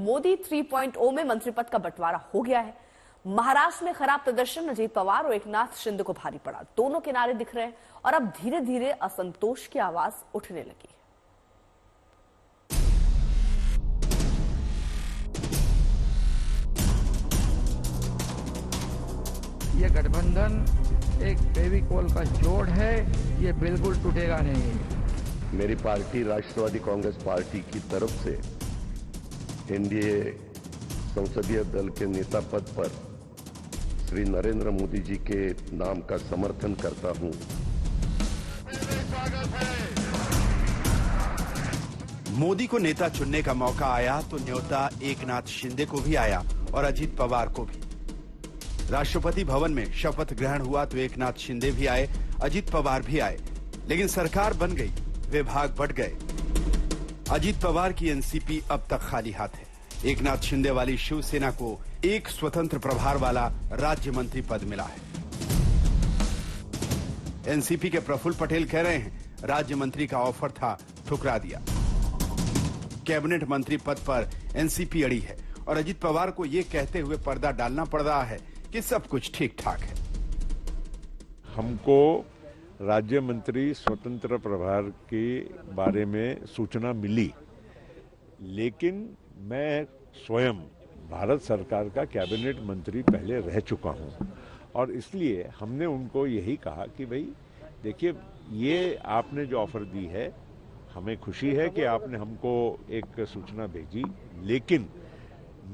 मोदी 3.0 में मंत्री पद का बंटवारा हो गया है। महाराष्ट्र में खराब प्रदर्शन अजीत पवार और एकनाथ शिंदे को भारी पड़ा। दोनों किनारे दिख रहे हैं और अब धीरे धीरे असंतोष की आवाज उठने लगी है। ये गठबंधन एक फेविकोल का जोड़ है, ये बिल्कुल टूटेगा नहीं। मेरी पार्टी राष्ट्रवादी कांग्रेस पार्टी की तरफ से एनडीए संसदीय दल के नेता पद पर श्री नरेंद्र मोदी जी के नाम का समर्थन करता हूं। मोदी को नेता चुनने का मौका आया तो न्योता एकनाथ शिंदे को भी आया और अजीत पवार को भी। राष्ट्रपति भवन में शपथ ग्रहण हुआ तो एकनाथ शिंदे भी आए, अजीत पवार भी आए, लेकिन सरकार बन गई, विभाग बढ़ गए। अजीत पवार की एनसीपी अब तक खाली हाथ है। एकनाथ शिंदे वाली शिवसेना को एक स्वतंत्र प्रभार वाला राज्य मंत्री पद मिला है। एनसीपी के प्रफुल्ल पटेल कह रहे हैं राज्य मंत्री का ऑफर था, ठुकरा दिया। कैबिनेट मंत्री पद पर एनसीपी अड़ी है और अजीत पवार को यह कहते हुए पर्दा डालना पड़ रहा है कि सब कुछ ठीक ठाक है। हमको राज्य मंत्री स्वतंत्र प्रभार के बारे में सूचना मिली, लेकिन मैं स्वयं भारत सरकार का कैबिनेट मंत्री पहले रह चुका हूं और इसलिए हमने उनको यही कहा कि भाई देखिए, ये आपने जो ऑफर दी है, हमें खुशी है कि आपने हमको एक सूचना भेजी, लेकिन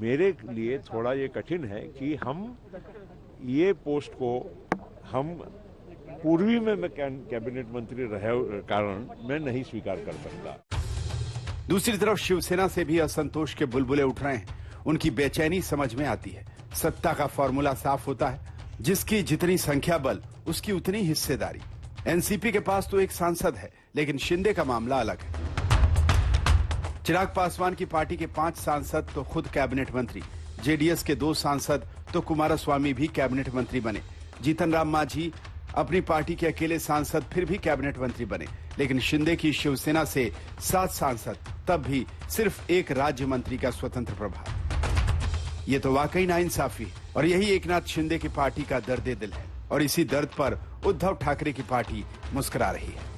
मेरे लिए थोड़ा ये कठिन है कि हम ये पोस्ट को हम पूर्वी में मैं कैबिनेट मंत्री रहे कारण मैं नहीं स्वीकार कर सकता। दूसरी तरफ शिवसेना से भी असंतोष के बुलबुले उठ रहे हैं। उनकी बेचैनी समझ में आती है। सत्ता का फॉर्मूला साफ होता है, जिसकी जितनी संख्या बल उसकी उतनी हिस्सेदारी। एनसीपी के पास तो एक सांसद है, लेकिन शिंदे का मामला अलग है। चिराग पासवान की पार्टी के 5 सांसद तो खुद कैबिनेट मंत्री, जेडीएस के 2 सांसद तो कुमारस्वामी भी कैबिनेट मंत्री बने। जीतन राम मांझी अपनी पार्टी के अकेले सांसद फिर भी कैबिनेट मंत्री बने, लेकिन शिंदे की शिवसेना से 7 सांसद, तब भी सिर्फ 1 राज्य मंत्री का स्वतंत्र प्रभार। ये तो वाकई नाइंसाफी है और यही एकनाथ शिंदे की पार्टी का दर्द दिल है और इसी दर्द पर उद्धव ठाकरे की पार्टी मुस्कुरा रही है।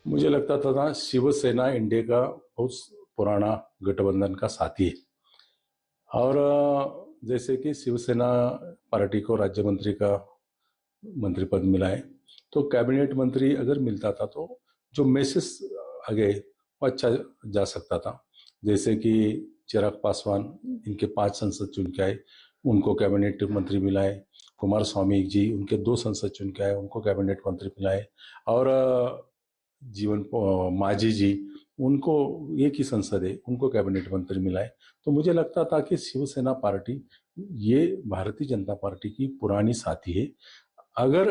मुझे लगता था शिवसेना इंडिया का बहुत पुराना गठबंधन का साथी है और जैसे कि शिवसेना पार्टी को राज्य मंत्री का मंत्री पद मिला है, तो कैबिनेट मंत्री अगर मिलता था तो जो मैसेज आगे वो अच्छा जा सकता था। जैसे कि चिराग पासवान इनके 5 सांसद चुन के आए, उनको कैबिनेट मंत्री मिला है। कुमारस्वामी जी उनके 2 सांसद चुन के आए, उनको कैबिनेट मंत्री मिला है। और जीवन मांझी जी, उनको एक ही संसद है, उनको कैबिनेट मंत्री मिला है। तो मुझे लगता था कि शिवसेना पार्टी ये भारतीय जनता पार्टी की पुरानी साथी है। अगर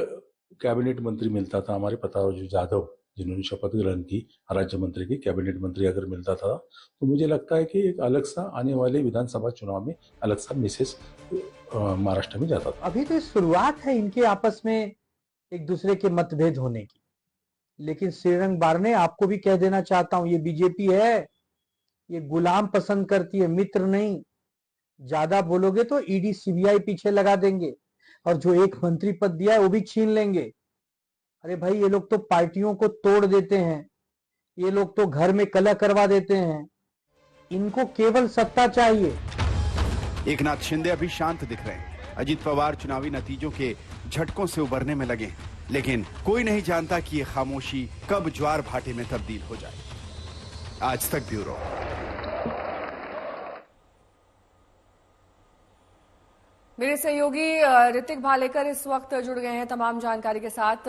कैबिनेट मंत्री मिलता था, हमारे प्रताप जाधव जिन्होंने शपथ ग्रहण की राज्य मंत्री की, कैबिनेट मंत्री अगर मिलता था तो मुझे लगता है कि एक अलग सा आने वाले विधानसभा चुनाव में अलग सा मैसेज महाराष्ट्र में जाता था। अभी तो शुरुआत है इनके आपस में एक दूसरे के मतभेद होने की, लेकिन श्रीरंग बारने आपको भी कह देना चाहता हूं, ये बीजेपी है, ये गुलाम पसंद करती है, मित्र नहीं। ज्यादा बोलोगे तो ईडी सीबीआई पीछे लगा देंगे और जो एक मंत्री पद दिया है वो भी छीन लेंगे। अरे भाई, ये लोग तो पार्टियों को तोड़ देते हैं, ये लोग तो घर में कलह करवा देते हैं, इनको केवल सत्ता चाहिए। एकनाथ शिंदे अभी शांत दिख रहे हैं। अजीत पवार चुनावी नतीजों के झटकों से उबरने में लगे हैं, लेकिन कोई नहीं जानता कि ये खामोशी कब ज्वार भाटे में तब्दील हो जाए। आज तक ब्यूरो। मेरे सहयोगी ऋतिक भालेकर इस वक्त जुड़ गए हैं तमाम जानकारी के साथ।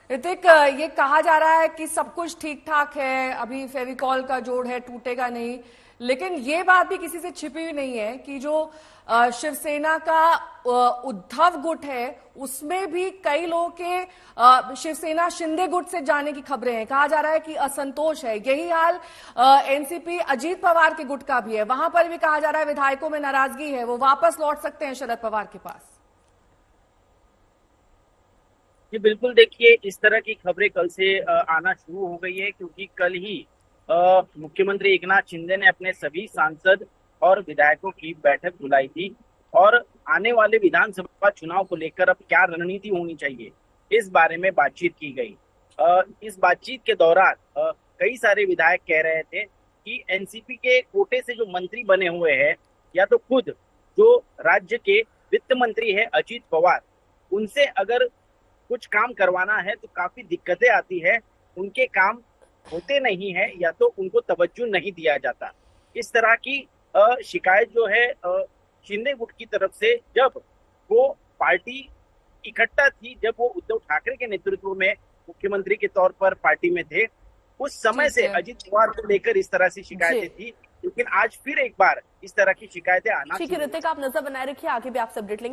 ऋतिक, ये कहा जा रहा है कि सब कुछ ठीक ठाक है, अभी फेविकॉल का जोड़ है, टूटेगा नहीं, लेकिन ये बात भी किसी से छिपी हुई नहीं है कि जो शिवसेना का उद्धव गुट है उसमें भी कई लोगों के शिवसेना शिंदे गुट से जाने की खबरें हैं। कहा जा रहा है कि असंतोष है। यही हाल एनसीपी अजीत पवार के गुट का भी है। वहां पर भी कहा जा रहा है विधायकों में नाराजगी है, वो वापस लौट सकते हैं शरद पवार के पास। जी बिल्कुल, देखिए इस तरह की खबरें कल से आना शुरू हो गई है, क्योंकि कल ही मुख्यमंत्री एकनाथ शिंदे ने अपने सभी सांसद और विधायकों की बैठक बुलाई थी और आने वाले विधानसभा चुनाव को लेकर अब क्या रणनीति होनी चाहिए इस बारे में बातचीत की गई। इस बातचीत के दौरान कई सारे विधायक कह रहे थे कि एनसीपी के कोटे से जो मंत्री बने हुए हैं या तो खुद जो राज्य के वित्त मंत्री है अजीत पवार, उनसे अगर कुछ काम करवाना है तो काफी दिक्कतें आती है, उनके काम होते नहीं है या तो उनको तवज्जो नहीं दिया जाता। इस तरह की शिकायत जो है शिंदे गुट की तरफ से जब वो पार्टी इकट्ठा थी, जब वो उद्धव ठाकरे के नेतृत्व में मुख्यमंत्री के तौर पर पार्टी में थे, उस समय से अजीत पवार को लेकर इस तरह से शिकायतें थी, लेकिन आज फिर एक बार इस तरह की शिकायतें आना। ठीक है ऋतिक, आप नजर बनाए रखिए, आगे भी आपसे अपडेट लेंगे।